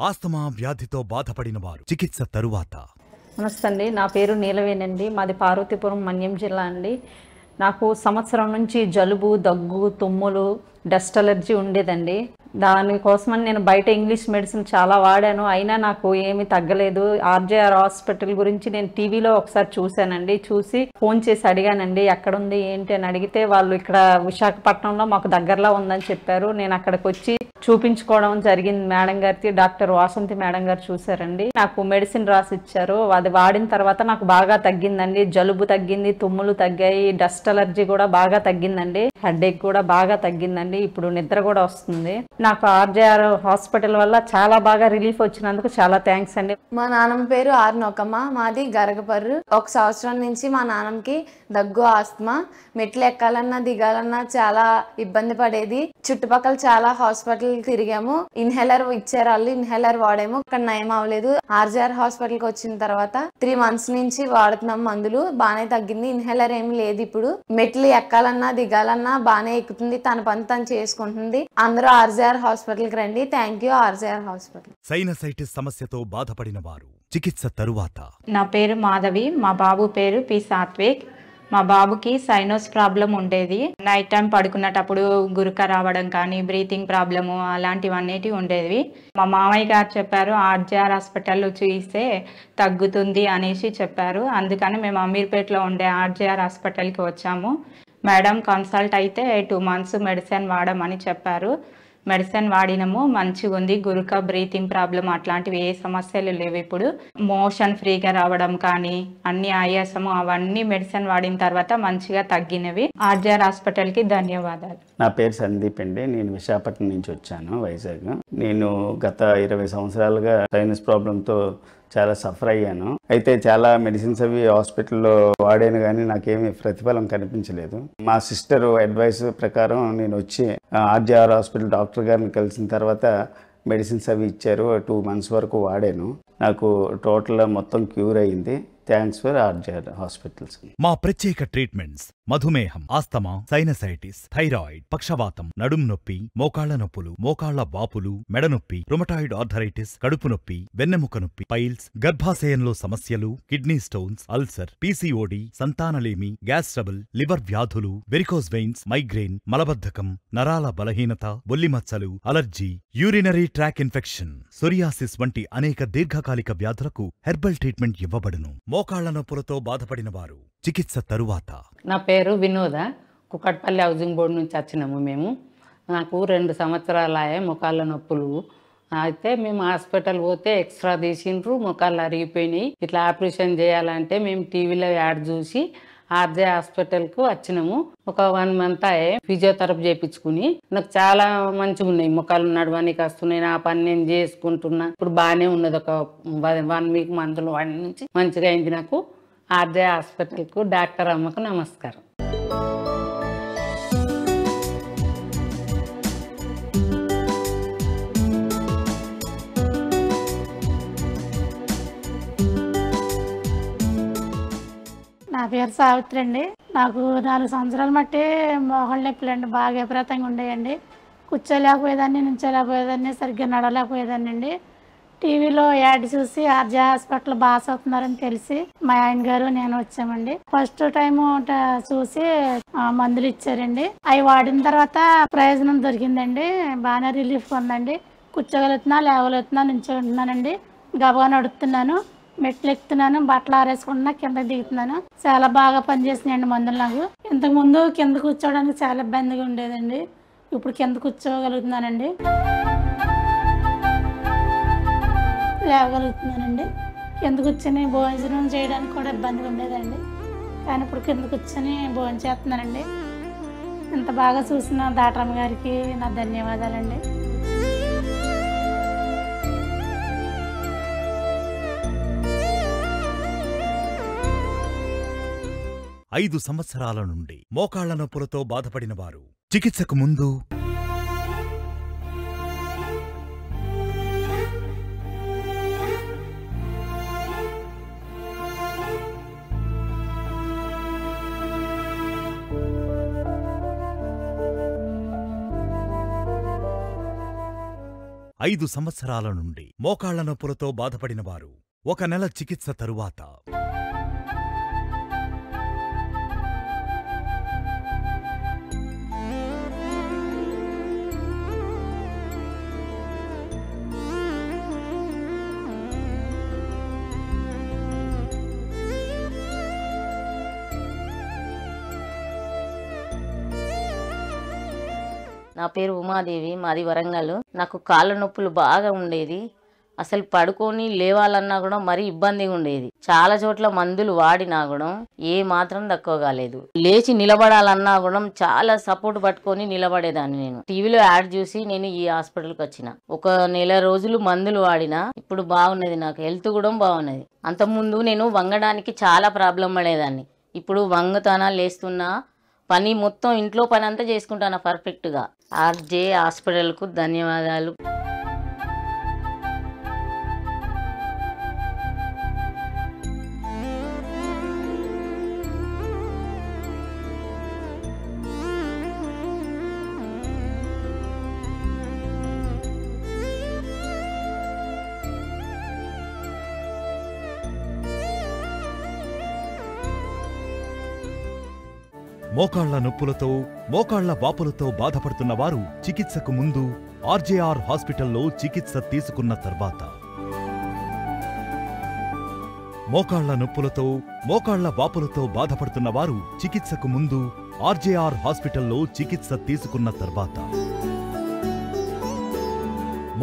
Asthma వ్యాధితో బాధపడిన వారు చికిత్స తరువాత. నమస్తే అండి, నా పేరు నీలవేణండి. మాది పార్వతీపురం మన్యం జిల్లా అండి. నాకు సంవత్సరం నుంచి జలుబు, దగ్గు, తుమ్ములు, డస్ట్ అలర్జీ ఉండేదండి. దానికోసమని నేను బయట ఇంగ్లీష్ మెడిసిన్ చాలా వాడాను, అయినా నాకు ఏమీ తగ్గలేదు. ఆర్జేఆర్ హాస్పిటల్ గురించి నేను టీవీలో ఒకసారి చూశానండి. చూసి ఫోన్ చేసి అడిగానండి ఎక్కడుంది ఏంటి అని. అడిగితే వాళ్ళు ఇక్కడ విశాఖపట్నంలో మాకు దగ్గరలో ఉందని చెప్పారు. నేను అక్కడికి వచ్చి చూపించుకోవడం జరిగింది. మేడం గారికి, డాక్టర్ వాసంతి మేడం గారు చూశారండి. నాకు మెడిసిన్ రాసి ఇచ్చారు. అది వాడిన తర్వాత నాకు బాగా తగ్గిందండి. జలుబు తగ్గింది, తుమ్ములు తగ్గాయి, డస్ట్ అలర్జీ కూడా బాగా తగ్గిందండి, హెడేక్ కూడా బాగా తగ్గిందండి. ఇప్పుడు నిద్ర కూడా వస్తుంది. నాకు ఆర్జేఆర్ హాస్పిటల్ వల్ల చాలా బాగా రిలీఫ్ వచ్చినందుకు చాలా థ్యాంక్స్ అండి. మా నాన్నమ్మ పేరు ఆర్ నోకమ్మ, మాది గరగపర్రు. ఒక సంవత్సరం నుంచి మా నాన్నకి దగ్గు, ఆస్తమా, మెట్లు ఎక్కాలన్నా దిగాలన్నా చాలా ఇబ్బంది పడేది. చుట్టుపక్కల చాలా హాస్పిటల్ తిరిగాము. ఇన్హేలర్ ఇచ్చారు వాళ్ళు, ఇన్హేలర్ వాడాము, అక్కడ నయం అవ్వలేదు. ఆర్జేఆర్ హాస్పిటల్ కి వచ్చిన తర్వాత 3 months నుంచి వాడుతున్నాం మందులు, బాగానే తగ్గింది. ఇన్హేలర్ ఏమి లేదు. ఇప్పుడు మెట్లు ఎక్కాలన్నా దిగాలన్నా బాగానే ఎక్కుతుంది, తన పని తను చేసుకుంటుంది. అందరూ ఆర్జేఆర్ హాస్పిటల్ కి రండి. Thank you RJR hospital. Sinusitis సమస్యతో బాధపడిన వారు చికిత్స తరువాత. నా పేరు మాధవి, మా బాబు పేరు పి సాత్విక్. మా బాబుకి సైనస్ ప్రాబ్లం ఉండేది. నైట్ టైం పడుకున్నప్పుడు గురక రావడం కానీ, బ్రీతింగ్ ప్రాబ్లము అలాంటివన్నిటి ఉండేవి. మా మామయ్య గారు చెప్పారు ఆర్జేఆర్ హాస్పిటల్లో చూయిస్తే తగ్గుతుంది అనేసి చెప్పారు. అందుకని మేము అమీర్పేటలో ఉండే ఆర్జేఆర్ హాస్పిటల్కి వచ్చాము. మేడం కన్సల్ట్ అయితే 2 months మెడిసిన్ వాడమని చెప్పారు. మెడిసిన్ వాడినము, మంచిగా ఉంది. గురుక, బ్రీతింగ్ ప్రాబ్లం అట్లాంటివి ఏ సమస్యలు లేవు. ఇప్పుడు మోషన్ ఫ్రీగా రావడం కానీ, అన్ని ఆయాసము అవన్నీ మెడిసిన్ వాడిన తర్వాత మంచిగా తగ్గినవి. ఆర్జేఆర్ హాస్పిటల్కి ధన్యవాదాలు. నా పేరు సందీప్ అండి. నేను విశాఖపట్నం నుంచి వచ్చాను, వైజాగ్. నేను గత 20 సంవత్సరాలుగా సైనస్ ప్రాబ్లంతో చాలా సఫర్ అయ్యాను. అయితే చాలా మెడిసిన్స్ అవి హాస్పిటల్లో వాడాను, కానీ నాకేమీ ప్రతిఫలం కనిపించలేదు. మా సిస్టర్ అడ్వైస్ ప్రకారం నేను వచ్చి ఆర్జేఆర్ హాస్పిటల్ డాక్టర్ గారిని కలిసిన తర్వాత మెడిసిన్స్ అవి ఇచ్చారు. 2 months వరకు వాడాను. నాకు టోటల్ మొత్తం క్యూర్ అయింది. Thanks for RJR hospitals. మా ప్రత్యేక ట్రీట్మెంట్స్ మధుమేహం, ఆస్తమా, సైనసైటిస్, థైరాయిడ్, పక్షవాతం, నడుం నొప్పి, మోకాళ్ల నొప్పులు, మోకాళ్ల వాపులు, మెడ నొప్పి, రుమటాయిడ్ ఆర్థరైటిస్, కడుపు నొప్పి, వెన్నెముక నొప్పి, పైల్స్, గర్భాశయంలో సమస్యలు, కిడ్నీ స్టోన్స్, అల్సర్, పీసీఓడి, సంతానలేమి, గ్యాస్ ట్రబుల్, లివర్ వ్యాధులు, వెరికోస్ వెయిన్స్, మైగ్రేన్, మలబద్ధకం, నరాల బలహీనత, బొల్లిమచ్చలు, allergy, urinary tract infection, psoriasis వంటి అనేక దీర్ఘకాలిక వ్యాధులకు హెర్బల్ ట్రీట్మెంట్ ఇవ్వబడును. మోకాళ్ల నొప్పులతో బాధపడిన వారు చికిత్స తరువాత. నా పేరు వినోద, కుక్కట్పల్లి హౌసింగ్ బోర్డు నుంచి వచ్చినాము మేము. నాకు 2 సంవత్సరాలు మొకాళ్ళ నొప్పులు అయితే మేము హాస్పిటల్ పోతే ఎక్స్ట్రా తీసిండ్రు, మొకాళ్ళు అరిగిపోయినాయి. ఇట్లా ఆపరేషన్ చేయాలంటే మేము టీవీలో యాడ్ చూసి ఆర్జే హాస్పిటల్కు వచ్చినాము. ఒక 1 month ఫిజియోథెరపీ చేయించుకుని నాకు చాలా మంచిగా ఉన్నాయి. మొక్కలు నడవడానికి వస్తున్నాయి, నా పని నేను చేసుకుంటున్నా. ఇప్పుడు బాగానే ఉన్నది. ఒక 1 week మందులు వాడి నుంచి మంచిగా అయింది నాకు. ఆర్జే హాస్పిటల్కు డాక్టర్ అమ్మకు నమస్కారం. నా పేరు సావిత్రి అండి. నాకు 4 సంవత్సరాల మట్టి మోకాళ్ళ నొప్పులు అండి బాగా విపరీతంగా ఉండేయండి. కూర్చోలేకపోయేదాన్ని, నుంచోలేకపోయేదాన్ని, సరిగ్గా నడవలేకపోయేదాన్ని అండి. టీవీలో యాడ్ చూసి ఆర్జే హాస్పిటల్ బాగా అవుతున్నారని తెలిసి మా ఆయన గారు నేను వచ్చామండి. ఫస్ట్ టైం చూసి మందులు ఇచ్చారండి. అవి వాడిన తర్వాత ప్రయోజనం దొరికిందండి. బాగానే రిలీఫ్ ఉందండి. కూర్చోగలుగుతున్నా, లేవగలుగుతున్నా, నుంచోంటున్నానండి. గబగా నడుస్తున్నాను, మెట్లు ఎక్కుతున్నాను, బట్టలు ఆరేసుకుంటున్నా, కింద దిగుతున్నాను. చాలా బాగా పనిచేసినాయండి మందులు నాకు. ఇంతకుముందు కింద కూర్చోవడానికి చాలా ఇబ్బందిగా ఉండేదండి. ఇప్పుడు కింద కూర్చోగలుగుతున్నానండి, లేవగలుగుతున్నానండి. కింద కూర్చొని భోజనం చేయడానికి కూడా ఇబ్బందిగా ఉండేదండి, కానీ ఇప్పుడు కింద కూర్చొని భోజనం చేస్తున్నానండి. ఇంత బాగా చూసిన దాటరమ్మ గారికి నా ధన్యవాదాలండి. 5 సంవత్సరాల నుండి మోకాళ్ల నొప్పులతో బాధపడిన వారు చికిత్సకు ముందు 5 సంవత్సరాల నుండి మోకాళ్ల నొప్పులతో బాధపడినవారు 1 నెల చికిత్స తరువాత నా పేరు ఉమాదేవి, మాది వరంగల్. నాకు కాళ్ళ నొప్పులు బాగా ఉండేది. అసలు పడుకొని లేవాలన్నా కూడా మరీ ఇబ్బందిగా ఉండేది. చాలా చోట్ల మందులు వాడినా కూడా ఏ మాత్రం తక్కువ కాలేదు. లేచి నిలబడాలన్నా కూడా చాలా సపోర్ట్ పట్టుకొని నిలబడేదాన్ని. నేను టీవీలో యాడ్ చూసి నేను ఈ హాస్పిటల్కి వచ్చిన. 1 నెల రోజులు మందులు వాడినా ఇప్పుడు బాగున్నది. నాకు హెల్త్ కూడా బాగున్నది. అంతకుముందు నేను వంగడానికి చాలా ప్రాబ్లం పడేదాన్ని. ఇప్పుడు వంగుతానా, లేస్తున్నా, పని మొత్తం ఇంట్లో పని అంతా చేసుకుంటాను పర్ఫెక్ట్గా. ఆర్జే హాస్పిటల్కు ధన్యవాదాలు. మోకాళ్ల నొప్పులతో మోకాళ్ల వాపులతో బాధపడుతున్న వారు చికిత్సకు ముందు ఆర్జేఆర్ హాస్పిటల్లో చికిత్స తీసుకున్న తర్వాత, మోకాళ్ల నొప్పులతో మోకాళ్ల వాపులతో బాధపడుతున్న వారు చికిత్సకు ముందు ఆర్జేఆర్ హాస్పిటల్లో చికిత్స తీసుకున్న తర్వాత,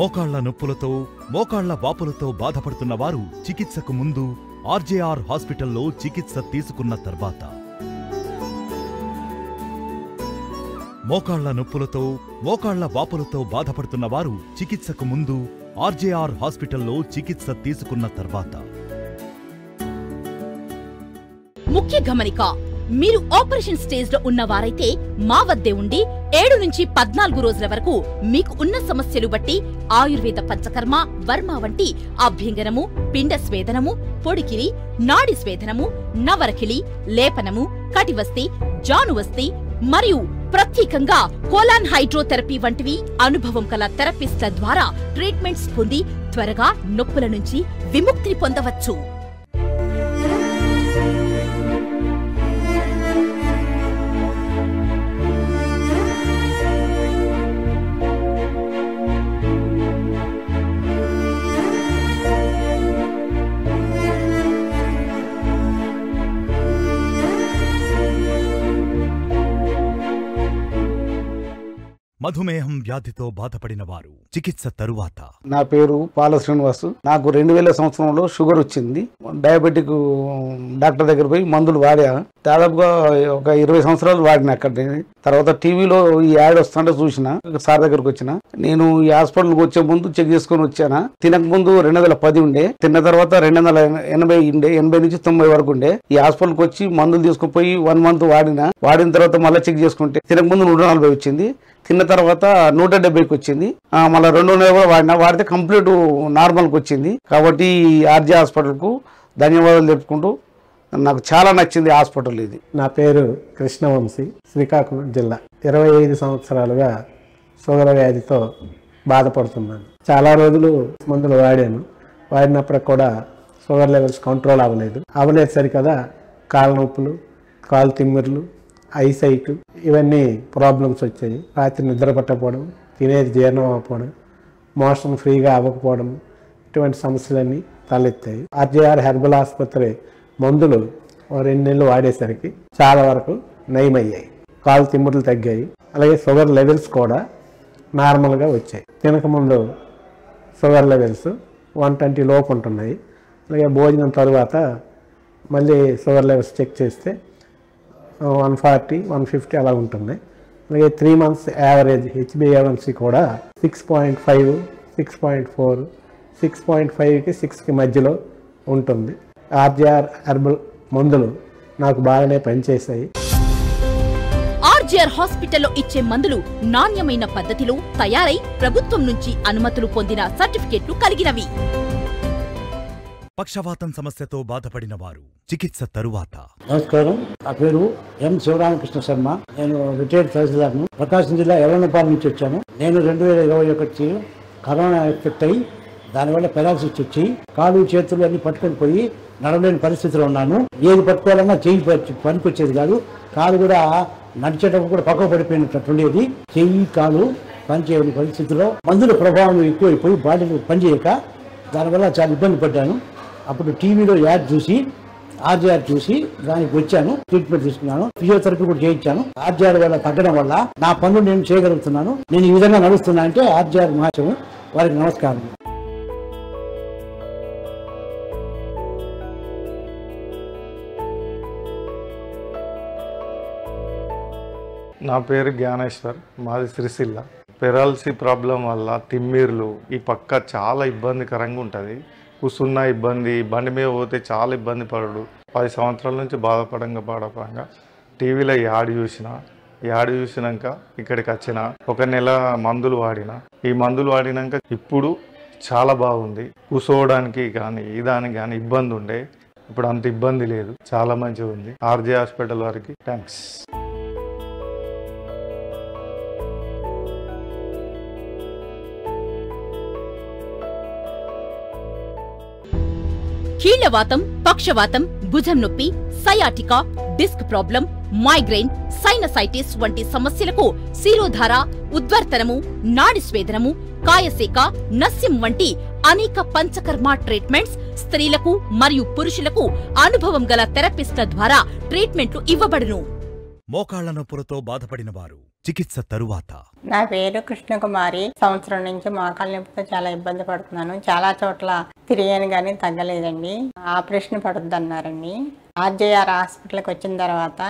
మోకాళ్ల నొప్పులతో మోకాళ్ల వాపులతో బాధపడుతున్న వారు చికిత్సకు ముందు ఆర్జేఆర్ హాస్పిటల్లో చికిత్స తీసుకున్న తర్వాత, మోకాళ్ల నొప్పులతో మోకాళ్ల వాపులతో బాధపడుతున్న వారు చికిత్సకు ముందు ఆర్జేఆర్ హాస్పిటల్లో చికిత్స తీసుకున్న తర్వాత. ముఖ్య గమనిక: మీరు ఆపరేషన్ స్టేజ్ లో ఉన్నవారైతే మా వద్దే ఉండి 7 నుంచి 14 రోజుల వరకు మీకు ఉన్న సమస్యలు బట్టి ఆయుర్వేద పంచకర్మ, వర్మ వంటి అభ్యంగనము, పిండ స్వేదనము, పొడికిరి, నాడి స్వేదనము, నవరకిలి, లేపనము, కటివస్తి, జానువస్తి మరియు ప్రత్యేకంగా కోలాన్ హైడ్రోథెరపీ వంటివి అనుభవం కల థెరపిస్ట్ల ద్వారా ట్రీట్మెంట్స్ పొంది త్వరగా నొప్పుల నుంచి విముక్తిని పొందవచ్చు. మధుమేహం వ్యాధితో బాధపడిన వారు చికిత్స తరువాత. నా పేరు పాల శ్రీనివాసు. నాకు 2000 సంవత్సరంలో షుగర్ వచ్చింది. డయాబెటిక్ డాక్టర్ దగ్గర పోయి మందులు వాడా. దాదాపుగా ఒక 20 సంవత్సరాలు వాడిన. అక్కడ తర్వాత టీవీలో ఈ యాడ్ వస్తుంటే చూసిన, సార్ దగ్గరకు వచ్చిన. నేను ఈ హాస్పిటల్కి వచ్చే ముందు చెక్ చేసుకుని వచ్చాను. తినక ముందు 2010 ఉండే, తిన్న తర్వాత 280 ఉండే, 80 నుంచి 90 వరకు ఉండే. ఈ హాస్పిటల్కి వచ్చి మందులు తీసుకుని పోయి 1 మంత్ వాడిన తర్వాత మళ్ళీ చెక్ చేసుకుంటే తినక ముందు 140 వచ్చింది. తిన్న తర్వాత 170కి వచ్చింది. మళ్ళీ 2 నెలలు కూడా వాడితే కంప్లీట్ నార్మల్కి వచ్చింది. కాబట్టి ఆర్జే హాస్పిటల్కు ధన్యవాదాలు చెప్పుకుంటూ నాకు చాలా నచ్చింది హాస్పిటల్ ఇది. నా పేరు కృష్ణవంశీ, శ్రీకాకుళం జిల్లా. 25 సంవత్సరాలుగా షుగర్ వ్యాధితో బాధపడుతున్నాను. చాలా రోజులు మందులు వాడినప్పటికి కూడా షుగర్ లెవెల్స్ కంట్రోల్ అవ్వలేదు సరికదా కాళ్ళ నొప్పులు, కాలు తిమ్మిర్లు, ఐసైట్ ఇవన్నీ ప్రాబ్లమ్స్ వచ్చాయి. రాత్రి నిద్ర పట్టకపోవడం, తినేది జీర్ణం అవ్వకపోవడం, మోషన్ ఫ్రీగా అవ్వకపోవడం, ఇటువంటి సమస్యలన్నీ తలెత్తాయి. ఆర్జేఆర్ హెర్బల్ ఆసుపత్రి మందులు 2 నెలలు వాడేసరికి చాలా వరకు నయమయ్యాయి. కాలు తిమ్ముర్లు తగ్గాయి. అలాగే షుగర్ లెవెల్స్ కూడా నార్మల్గా వచ్చాయి. తినకముందు షుగర్ లెవెల్స్ 120 లోపు ఉంటున్నాయి. అలాగే భోజనం తర్వాత మళ్ళీ షుగర్ లెవెల్స్ చెక్ చేస్తే 140, 150 అలా ఉంటుంది. అలాగే 3 months యావరేజ్ HbA1c కూడా 6.5, 6.4, 6.5కి 6కి మధ్యలో ఉంటుంది. ఆర్జేఆర్ హెర్బల్ మందులు నాకు బాగానే పనిచేశాయి. ఆర్జేఆర్ హాస్పిటల్లో ఇచ్చే మందులు నాణ్యమైన పద్ధతిలో తయారై ప్రభుత్వం నుంచి అనుమతులు పొందిన సర్టిఫికెట్లు కలిగినవి. పక్షవాతం సమస్యతో బాధపడిన వారు చికిత్స తరువాత. నమస్కారం, నా పేరు ఎం శివరామకృష్ణ శర్మ. నేను రిటైర్డ్ తహసీల్దార్ను. ప్రకాశం జిల్లా ఎర్రనపాలెం నుంచి వచ్చాను. నేను 2021 కరోనా ఎఫెక్ట్ అయ్యి దానివల్ల పెరాలసిస్ వచ్చి కాలు చేతులు అన్ని పట్టుకొని పోయి నడవలేని పరిస్థితిలో ఉన్నాను. ఏది పట్టుకోవాలన్నా చెయ్యి పనికొచ్చేది కాదు. కాలు కూడా నడిచేటప్పుడు కూడా పక్కకు పడిపోయినట్టు ఉండేది. చెయ్యి కాలు పనిచేయని పరిస్థితిలో మందుల ప్రభావం ఎక్కువైపోయి బాడీలో పనిచేయక దానివల్ల చాలా ఇబ్బంది పడ్డాను. అప్పుడు టీవీలో యాడ్ చూసి ఆర్జీఆర్ చూసి దానికి వచ్చాను, ట్రీట్మెంట్ తీసుకున్నాను, ఫిజియోథెరపీ కూడా చేయించాను. ఆర్జీఆర్ వల్ల తగ్గడం వల్ల నా పనులు నేను చేయగలుగుతున్నాను. నేను ఈ విధంగా నడుస్తున్నా అంటే ఆర్జీఆర్ మహాశయం వారికి నమస్కారం. నా పేరు జ్ఞానేశ్వర్, మాది సిరిసిల్ల. పెరాలసీ ప్రాబ్లం వల్ల తిమ్మిర్లు ఈ పక్క చాలా ఇబ్బందికరంగా ఉంటుంది. కూర్చున్న ఇబ్బంది, బండి మీద పోతే చాలా ఇబ్బంది పడడు. 10 సంవత్సరాల నుంచి బాధపడంగా టీవీలో యాడ్ చూసినాక ఇక్కడికి వచ్చిన 1 నెల మందులు వాడిన. ఈ మందులు వాడినాక ఇప్పుడు చాలా బాగుంది. కూర్చోవడానికి కానీ దానికి కానీ ఇబ్బంది ఉండే, ఇప్పుడు అంత ఇబ్బంది లేదు, చాలా మంచిగా ఉంది. ఆర్జే హాస్పిటల్ వారికి థ్యాంక్స్. కీళ్లవాతం, పక్షవాతం, భుజం నొప్పి, sciatica, disc problem, migraine, sinusitis వంటి సమస్యలకు శిరోధార, ఉద్వర్తనము, నాడి స్వేదనము, కాయసేక, నస్యం వంటి అనేక పంచకర్మ ట్రీట్మెంట్స్ స్త్రీలకు మరియు పురుషులకు అనుభవం గల థెరపిస్ట్ల ద్వారా ట్రీట్మెంట్లు ఇవ్వబడును. మోకాళ్ల నొప్పులతో బాధపడిన వారు చికిత్స తరువాత. నా పేరు కృష్ణకుమారి. సంవత్సరం నుంచి మోకాళ్ళ నొప్పితో చాలా ఇబ్బంది పడుతున్నాను. చాలా చోట్ల తిరిగాను కానీ తగ్గలేదండి. ఆపరేషన్ పడుతుందన్నారండి. ఆర్జేఆర్ హాస్పిటల్కి వచ్చిన తర్వాత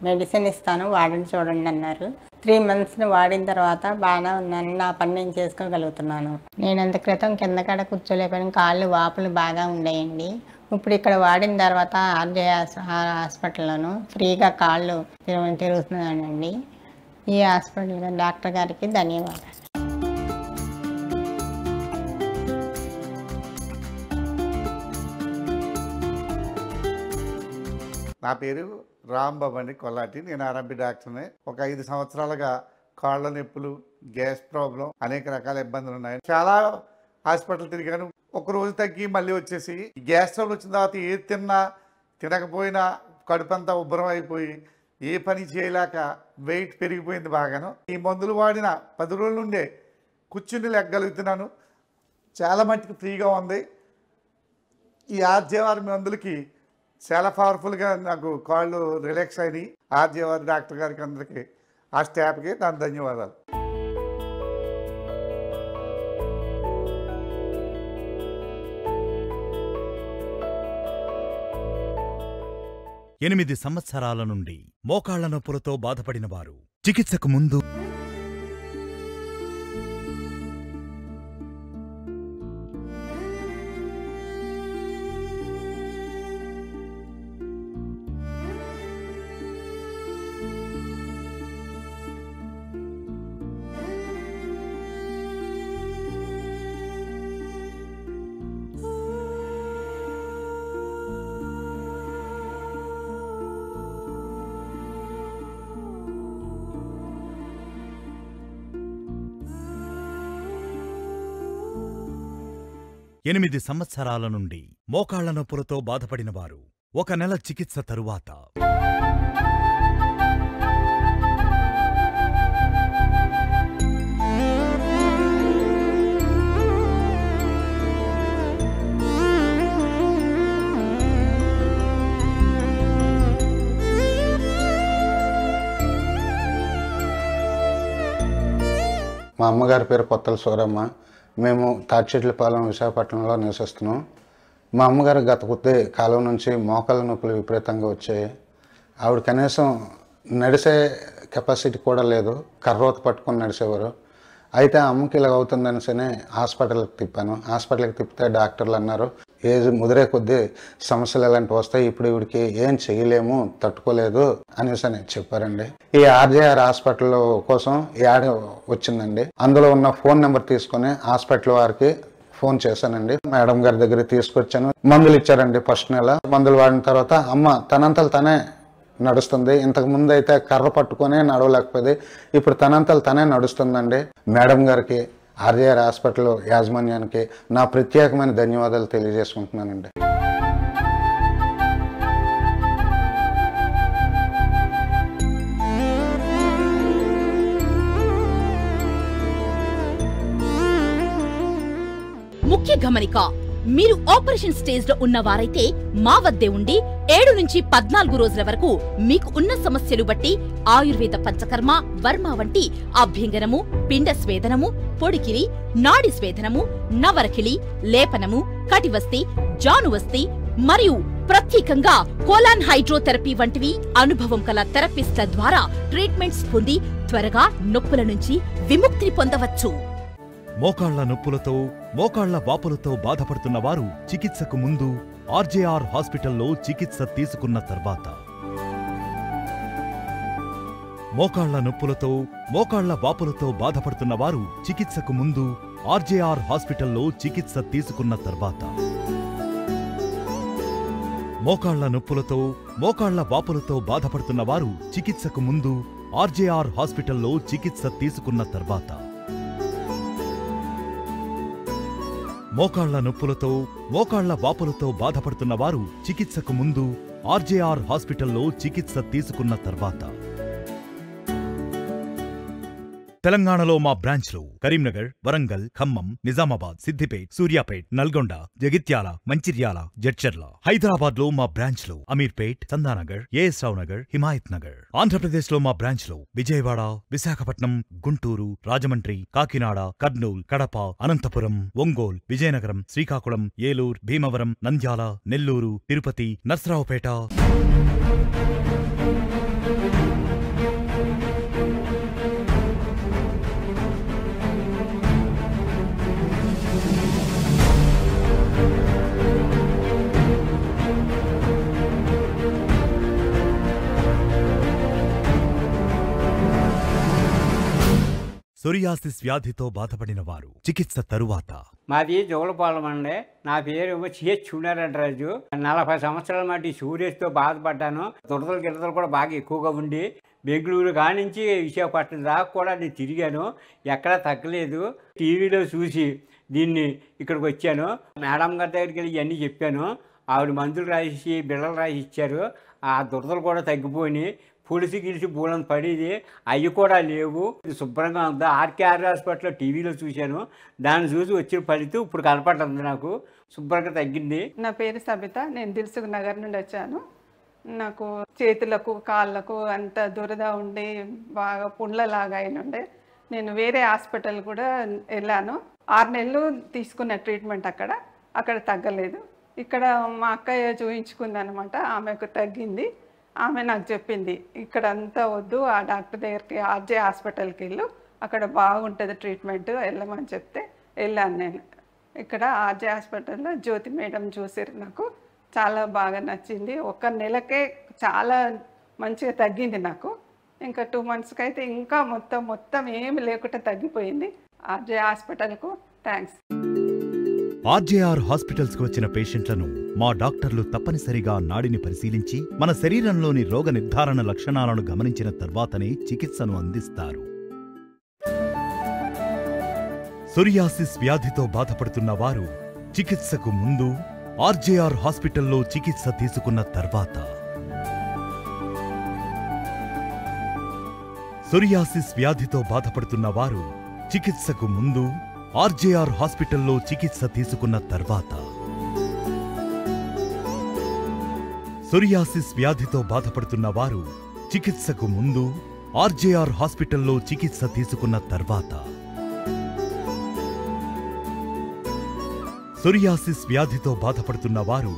మెడిసిన్ ఇస్తాను, వాడండి చూడండి అన్నారు. 3 months వాడిన తర్వాత బాగానే ఉన్నాను. నా పని నేను చేసుకోగలుగుతున్నాను. నేను అంత క్రితం కిందకాడ కూర్చోలేకపోయిన కాళ్ళు వాపులు బాగా ఉండేయండి. ఇప్పుడు ఇక్కడ వాడిన తర్వాత ఆర్జేఆర్ హాస్పిటల్లోనూ ఫ్రీగా కాళ్ళు తిరుగుతున్నానండి. ఈ హాస్పిటల్ డాక్టర్ గారికి ధన్యవాదాలు. నా పేరు రాంబాబు అండి, కొల్లాటి. నేను ఆర్ఎంపీ డాక్టర్ని. ఒక 5 సంవత్సరాలుగా కాళ్ళ నొప్పులు, గ్యాస్ ప్రాబ్లం, అనేక రకాల ఇబ్బందులు ఉన్నాయి. చాలా హాస్పిటల్ తిరిగాను. ఒక రోజు తగ్గి మళ్ళీ వచ్చేసి గ్యాస్ ట్రబుల్ వచ్చిన తర్వాత ఏది తిన్నా తినకపోయినా కడుపంతా ఉబ్బరం అయిపోయి ఏ పని చేయలేక వెయిట్ పెరిగిపోయింది బాగాను. ఈ మందులు వాడిన 10 రోజుల నుండే కూర్చుని లెగ్గలుగుతున్నాను. చాలా మట్టుకు ఫ్రీగా ఉంది. ఈ ఆర్జేఆర్ మందులకి చాలా పవర్ఫుల్గా నాకు కాళ్ళు రిలాక్స్ అయినాయి. ఆర్జేఆర్ డాక్టర్ గారికి అందరికీ, ఆ స్టాఫ్కి నా ధన్యవాదాలు. ఎనిమిది సంవత్సరాల నుండి మోకాళ్ల నొప్పులతో బాధపడిన వారు చికిత్సకు ముందు ఎనిమిది సంవత్సరాల నుండి మోకాళ్ల నొప్పులతో బాధపడిన వారు 1 నెల చికిత్స తరువాత మా అమ్మగారి పేరు కొత్తల సూరమ్మ. మేము తాటిచెట్లపాలెం విశాఖపట్నంలో నివసిస్తున్నాం. మా అమ్మగారు గత కొద్ది కాలం నుంచి మోకాళ్ళ నొప్పులు విపరీతంగా వచ్చాయి. ఆవిడ కనీసం నడిసే కెపాసిటీ కూడా లేదు, కర్రోత పట్టుకొని నడిచేవారు. అయితే అమ్మకి ఇలా అవుతుందనిసనే హాస్పిటల్కి తిప్పాను. హాస్పిటల్కి తిప్పితే డాక్టర్లు అన్నారు, ఏజ్ ముదిరే కొద్దీ సమస్యలు ఎలాంటివి వస్తాయి, ఇప్పుడు వీడికి ఏం చేయలేము, తట్టుకోలేదు అనేసి చెప్పారండి. ఈ ఆర్జేఆర్ హాస్పిటల్ కోసం యాడ్ వచ్చిందండి. అందులో ఉన్న ఫోన్ నెంబర్ తీసుకొని హాస్పిటల్ వారికి ఫోన్ చేశానండి. మేడం గారి దగ్గర తీసుకొచ్చాను. మందులు ఇచ్చారండి. ఫస్ట్ నెల మందులు వాడిన తర్వాత అమ్మ తనంతలు తనే నడుస్తుంది. ఇంతకు ముందు అయితే కర్ర పట్టుకొని నడవలేకపోయింది, ఇప్పుడు తనంతలు తనే నడుస్తుందండి. మేడం గారికి ఆర్జేఆర్ హాస్పిటల్ యాజమాన్యానికి నా ప్రత్యేకమైన ధన్యవాదాలు తెలియజేసుకుంటున్నానండి. ముఖ్య గమనిక, మీరు ఆపరేషన్ స్టేజ్ లో ఉన్నవారైతే మా వద్దే ఉండి 7 నుంచి 14 రోజుల వరకు మీకు ఉన్న సమస్యలు బట్టి ఆయుర్వేద పంచకర్మ, వర్మ వంటి అభ్యంగనము, పిండ స్వేదనము, పొడికిరి, నాడి స్వేదనము, నవరకిలి, లేపనము, కటివస్తి, జానువస్తి మరియు ప్రత్యేకంగా కోలాన్ హైడ్రోథెరపీ వంటివి అనుభవం కల థెరపిస్ట్ల ద్వారా ట్రీట్మెంట్స్ పొంది త్వరగా నొప్పుల నుంచి విముక్తిని పొందవచ్చు. మోకాళ్ల నొప్పులతో, మోకాళ్ల వాపులతో బాధపడుతున్న వారు చికిత్సకు ముందు ఆర్జేఆర్ హాస్పిటల్లో చికిత్స తీసుకున్న తర్వాత, మోకాళ్ల నొప్పులతో, మోకాళ్ల వాపులతో బాధపడుతున్న వారు చికిత్సకు ముందు ఆర్జేఆర్ హాస్పిటల్లో చికిత్స తీసుకున్న తర్వాత, మోకాళ్ల నొప్పులతో, మోకాళ్ల వాపులతో బాధపడుతున్న వారు చికిత్సకు ముందు ఆర్జేఆర్ హాస్పిటల్లో చికిత్స తీసుకున్న తర్వాత, మోకాళ్ల నొప్పులతో, మోకాళ్ల వాపులతో బాధపడుతున్న వారు చికిత్సకు ముందు ఆర్జేఆర్ హాస్పిటల్లో చికిత్స తీసుకున్న తర్వాత, తెలంగాణలో మా బ్రాంచ్లు కరీంనగర్, వరంగల్, ఖమ్మం, నిజామాబాద్, సిద్దిపేట్, సూర్యాపేట్, నల్గొండ, జగిత్యాల, మంచిర్యాల, జడ్చర్ల. హైదరాబాద్ లో మా బ్రాంచ్లు అమీర్పేట్, చందానగర్, ఏఎస్ రావు నగర్, హిమాయత్ నగర్. ఆంధ్రప్రదేశ్ లో మా బ్రాంచ్లు విజయవాడ, విశాఖపట్నం, గుంటూరు, రాజమండ్రి, కాకినాడ, కర్నూల్, కడప, అనంతపురం, ఒంగోల్, విజయనగరం, శ్రీకాకుళం, ఏలూరు, భీమవరం, నంద్యాల, నెల్లూరు, తిరుపతి, నర్సరావుపేట. సోరియాసిస్ వ్యాధితో బాధపడిన వారు చికిత్స తరువాత. మాది జోలపాలెం అండి. నా పేరు సిహెచ్ చూడారంటరాజు. 40 సంవత్సరాల మట్టి సూర్యస్తో బాధపడ్డాను. దురదలు గిరదలు కూడా బాగా ఎక్కువగా ఉండి బెంగళూరు కానించి విశాఖపట్నం దాకా కూడా నేను తిరిగాను, ఎక్కడా తగ్గలేదు. టీవీలో చూసి దీన్ని ఇక్కడికి వచ్చాను. మేడం గారి దగ్గరికి వెళ్ళి ఇవన్నీ చెప్పాను. ఆవిడ మందులు రాసి బిళ్ళలు రాసి ఇచ్చారు. ఆ దురదలు కూడా తగ్గిపోయినాయి. పులిసి గిలిసి బూలం పడేది అవి కూడా లేవు. శుభ్రంగా ఉంది. ఆర్కేఆర్ హాస్పిటల్లో టీవీలో చూశాను. దాన్ని చూసి వచ్చిన ఫలితం ఇప్పుడు కనపడుతుంది. నాకు శుభ్రంగా తగ్గింది. నా పేరు సబిత. నేను దిల్సుఖ్ నగర్ నుండి వచ్చాను. నాకు చేతులకు కాళ్ళకు అంత దురద ఉండి బాగా పుండ్లలాగా అయినుండే. నేను వేరే హాస్పిటల్ కూడా వెళ్ళాను. 6 నెలలు తీసుకున్న ట్రీట్మెంట్ అక్కడ తగ్గలేదు. ఇక్కడ మా అక్కయ్య చూయించుకుంది అనమాట. ఆమెకు తగ్గింది. ఆమె నాకు చెప్పింది ఇక్కడ అంతా వద్దు, ఆ డాక్టర్ దగ్గరికి ఆర్జే హాస్పిటల్కి వెళ్ళు, అక్కడ బాగుంటుంది ట్రీట్మెంట్, వెళ్ళమని చెప్తే వెళ్ళాను నేను. ఇక్కడ ఆర్జే హాస్పిటల్లో జ్యోతి మేడం చూసారు. నాకు చాలా బాగా నచ్చింది. 1 నెలకే చాలా మంచిగా తగ్గింది నాకు. ఇంకా 2 మంత్స్కి అయితే ఇంకా మొత్తం ఏమి లేకుండా తగ్గిపోయింది. ఆర్జే హాస్పిటల్కు థ్యాంక్స్. ఆర్జేఆర్ హాస్పిటల్స్ కు వచ్చిన పేషెంట్లను మా డాక్టర్లు తప్పనిసరిగా నాడిని పరిశీలించి మన శరీరంలోని రోగ నిర్ధారణ లక్షణాలను గమనించిన తర్వాతనే చికిత్సను అందిస్తారు. సోరియాసిస్ వ్యాధితో బాధపడుతున్న వారు చికిత్సకు ముందు ఆర్జేఆర్ హాస్పిటల్లో చికిత్స తీసుకున్న తర్వాత, సోరియాసిస్ వ్యాధితో బాధపడుతున్న వారు చికిత్సకు ముందు ఆర్జేఆర్ హాస్పిటల్లో చికిత్స తీసుకున్న తర్వాత, సోరియాసిస్ వ్యాధితో బాధపడుతున్న వారు చికిత్సకు ముందు ఆర్జేఆర్ హాస్పిటల్లో చికిత్స తీసుకున్న తర్వాత, సోరియాసిస్ వ్యాధితో బాధపడుతున్న వారు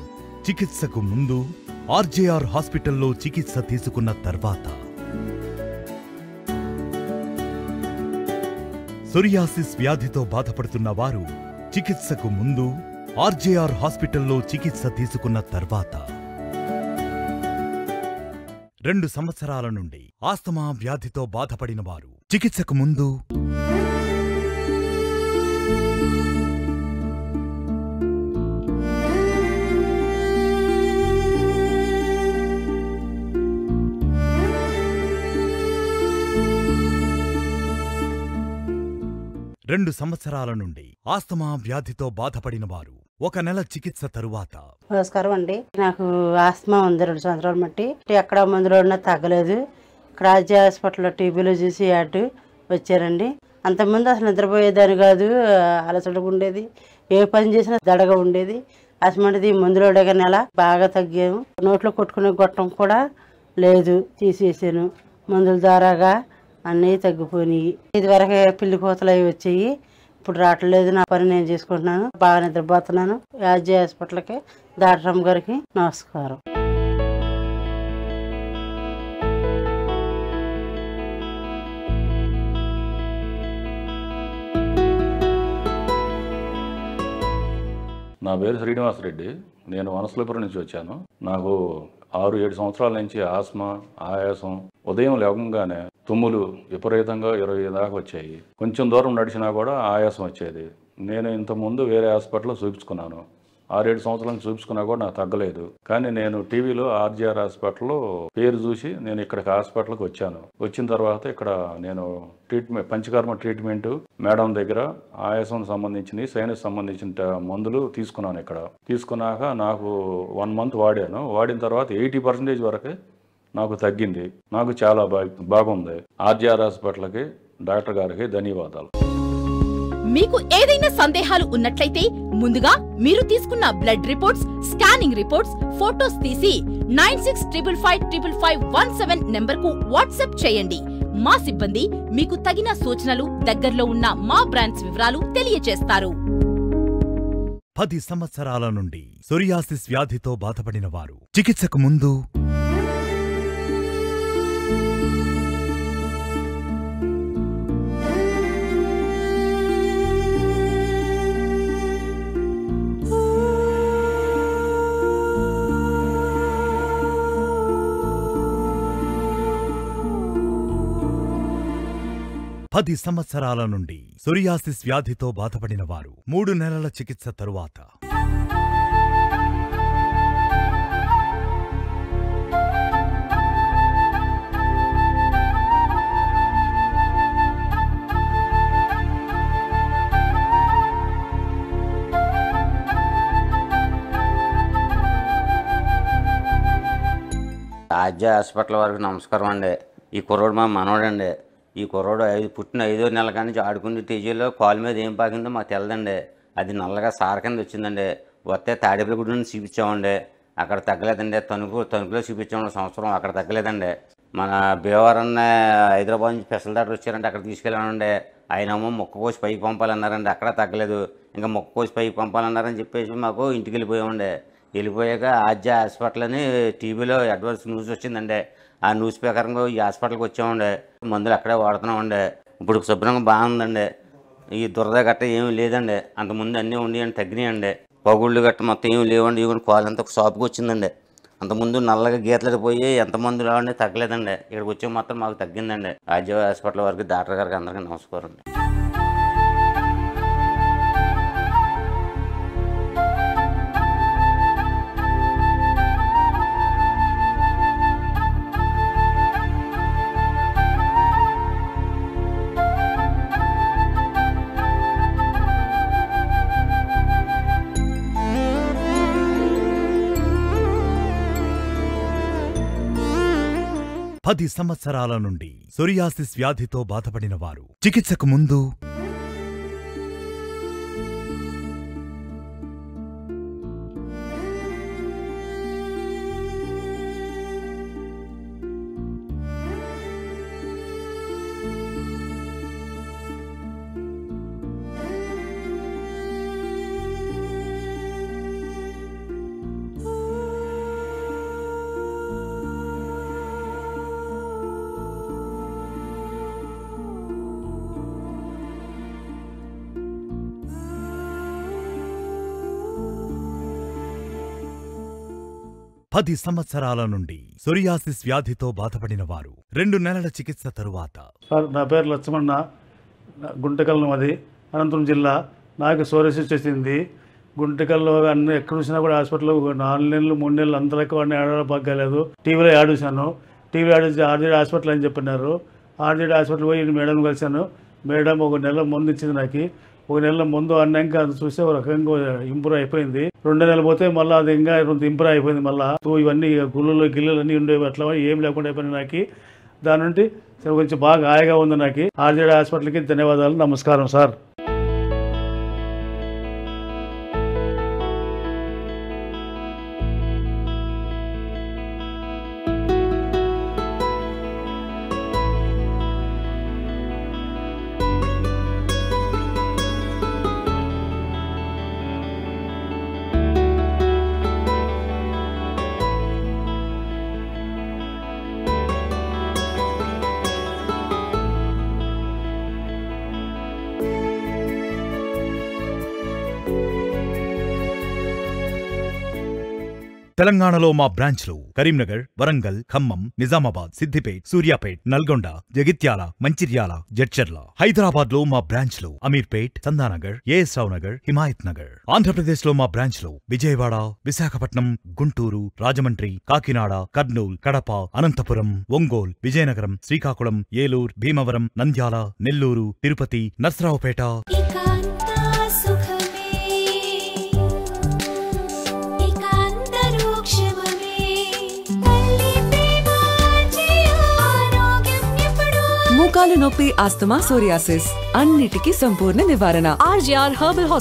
చికిత్సకు ముందు ఆర్జేఆర్ హాస్పిటల్లో చికిత్స తీసుకున్న తర్వాత, సోరియాసిస్ వ్యాధితో బాధపడుతున్న వారు చికిత్సకు ముందు ఆర్జేఆర్ హాస్పిటల్లో చికిత్స తీసుకున్న తర్వాత, 2 సంవత్సరాల నుండి ఆస్తమా వ్యాధితో బాధపడిన వారు చికిత్సకు ముందు, 2 సంవత్సరాల నుండి ఆస్తమా వ్యాధితో బాధపడిన వారు 1 నెల చికిత్స తరువాత. నమస్కారం అండి. నాకు ఆస్తమా ఉంది 2 సంవత్సరాల మట్టి. ఎక్కడ మందులో ఉన్నా తగ్గలేదు. ఇక్కడ ఆర్జే హాస్పిటల్లో టీబీలో చూసి యాడ్ వచ్చారండి. అంతకుముందు అసలు నిద్రపోయేదాన్ని కాదు, అలసటగా ఉండేది, ఏ పని చేసినా దడగా ఉండేది. అసమంటిది మందులోడే నెల బాగా తగ్గాము. నోట్లో కొట్టుకునే గొట్టం కూడా లేదు, తీసేసాను. మందుల ద్వారాగా అన్నీ తగ్గిపోయినాయి. ఇదివరకు పిల్లి కోతలు అవి వచ్చాయి, ఇప్పుడు రావట్లేదు. నా పని నేను చేసుకుంటున్నాను, బాగా నిద్రపోతున్నాను. ఆర్జే హాస్పిటల్కి డాక్టర్ గారికి నమస్కారం. నా పేరు శ్రీనివాసరెడ్డి. నేను వనసలిపురం నుంచి వచ్చాను. నాకు 6-7 సంవత్సరాల నుంచి ఆస్మా, ఆయాసం, ఉదయం లేవగానే తుమ్ములు విపరీతంగా 20 దాకా వచ్చాయి. కొంచెం దూరం నడిచినా కూడా ఆయాసం వచ్చేది. నేను ఇంతకుముందు వేరే హాస్పిటల్లో చూపించుకున్నాను. 6-7 సంవత్సరాలు చూపించుకున్నా కూడా నాకు తగ్గలేదు. కానీ నేను టీవీలో ఆర్జీఆర్ హాస్పిటల్లో పేరు చూసి నేను ఇక్కడికి హాస్పిటల్కి వచ్చాను. వచ్చిన తర్వాత ఇక్కడ నేను పంచకర్మ ట్రీట్మెంట్ మేడం దగ్గర ఆయాసం సంబంధించిన, సైనస్ సంబంధించిన మందులు తీసుకున్నాను. ఇక్కడ తీసుకున్నాక నాకు 1 మంత్ వాడాను. వాడిన తర్వాత 80% వరకే నాకు తగ్గింది. నాకు చాలా బాగుంది. ఆర్జీఆర్ హాస్పిటల్కి డాక్టర్ గారికి ధన్యవాదాలు. మీకు ఏదైనా సందేహాలు ఉన్నట్లయితే ముందుగా మీరు తీసుకున్న blood reports, scanning reports, photos తీసి 96555517 నంబర్కు వాట్సాప్ చేయండి. మా సిబ్బంది మీకు తగిన సూచనలు, దగ్గరలో ఉన్న మా బ్రాంచ్ వివరాలు తెలియజేస్తారు. 10 సంవత్సరాల నుండి సోరియాసిస్ వ్యాధితో బాధపడిన వారు చికిత్సకు ముందు 10 సంవత్సరాల నుండి సోరియాసిస్ వ్యాధితో బాధపడిన వారు 3 నెలల చికిత్స తరువాత. ఆర్జే హాస్పిటల్ వారికి నమస్కారం అండి. ఈ కుర్రోడు మా మనోడండి. ఈ కుర్రోడు పుట్టిన 5వ నెల కానీ ఆడుకునే టీజీలో కాలు మీద ఏం పాకిందో మాకు తెలదండి. అది నల్లగా సార కింద వచ్చిందండి. వస్తే తాడేపల్లిగూడ నుంచి చూపించామండి, అక్కడ తగ్గలేదండి. తణుకులో చూపించాము సంవత్సరం, అక్కడ తగ్గలేదండి. మన భీమవరం హైదరాబాద్ నుంచి స్పెషల్ డాక్టర్ వచ్చారంటే అక్కడ తీసుకెళ్ళానండి. ఆయనేమో మొక్క కోసి పైకి పంపాలన్నారండి, అక్కడ తగ్గలేదు. ఇంకా మొక్క కోసి పైకి పంపాలన్నారని చెప్పేసి మాకు ఇంటికి వెళ్ళిపోయామండి. వెళ్ళిపోయాక ఆర్జే హాస్పిటల్ అని టీవీలో అడ్వాన్స్ న్యూస్ వచ్చిందండి. ఆ న్యూస్ ప్రకారంగా ఈ హాస్పిటల్కి వచ్చామండి. మందులు అక్కడే వాడుతున్నామండి. ఇప్పుడు శుభ్రంగా బాగుందండి. ఈ దురద గట్ట ఏమీ లేదండి. అంతకుముందు అన్నీ ఉండేయండి, తగ్గినాయండి. పగుళ్ళు గట్ట మొత్తం ఏమి లేవండి. ఇవన్నీ కాలంతా ఒక షాప్కి వచ్చిందండి. అంతకుముందు నల్లగా గీతలు పోయి ఎంతమంది రావండి, తగ్గలేదండి. ఇక్కడికి వచ్చే మాత్రం మాకు తగ్గిందండి. ఆర్జే హాస్పిటల్ వారికి, డాక్టర్ గారికి అందరికీ నమస్కారం అండి. పది సంవత్సరాల నుండి సోరియాసిస్ వ్యాధితో బాధపడిన వారు చికిత్సకు ముందు 10 సంవత్సరాల నుండి సోరియాసిస్ వ్యాధితో బాధపడిన వారు 2 నెలల చికిత్స తరువాత. సార్, నా పేరు లక్ష్మణ, గుంటకల్ అది అనంతపురం జిల్లా. నాకు సోరియాసిస్ వచ్చింది. గుంటకల్లో అన్ని ఎక్కడ చూసినా కూడా హాస్పిటల్లో 4 నెలలు 3 నెలలు అంతరకు వాడిని ఆడపక్కలేదు. టీవీలో యాడ్ చూశాను. టీవీ యాడ్ చూసి ఆర్జేడ్ హాస్పిటల్ అని చెప్పినారు. ఆర్జేడ్ హాస్పిటల్ పోయి మేడం కలిశాను. మేడం ఒక నెల మందు ఇచ్చింది నాకు. ఒక నెల ముందు అన్నాక అది చూస్తే ఒక రకంగా ఇంప్రూవ్ అయిపోయింది. 2 నెలలు పోతే మళ్ళీ అది ఇంకా ఇంప్రూవ్ అయిపోయింది. మళ్ళీ ఇవన్నీ గుళ్ళు గిల్లులు అన్నీ ఉండేవి, అట్లా ఏం లేకుండా అయిపోయింది నాకు. దాని నుండి కొంచెం బాగా హాయిగా ఉంది నాకు. ఆర్జేడి హాస్పిటల్కి ధన్యవాదాలు. నమస్కారం సార్. తెలంగాణలో మా బ్రాంచ్లు కరీంనగర్, వరంగల్, ఖమ్మం, నిజామాబాద్, సిద్దిపేట్, సూర్యాపేట్, నల్గొండ, జగిత్యాల, మంచిర్యాల, జడ్చర్ల. హైదరాబాద్ లో మా బ్రాంచ్లు అమీర్పేట్, చందానగర్, ఏఎస్ రావు నగర్, హిమాయత్ నగర్. ఆంధ్రప్రదేశ్ లో మా బ్రాంచ్లు విజయవాడ, విశాఖపట్నం, గుంటూరు, రాజమండ్రి, కాకినాడ, కర్నూల్, కడప, అనంతపురం, ఒంగోల్, విజయనగరం, శ్రీకాకుళం, ఏలూరు, భీమవరం, నంద్యాల, నెల్లూరు, తిరుపతి, నర్సరావుపేట. మోకాలు నొప్పి, ఆస్తమా, సోరియాసిస్ అన్నిటికీ సంపూర్ణ నివారణ. RGR herbal hospital.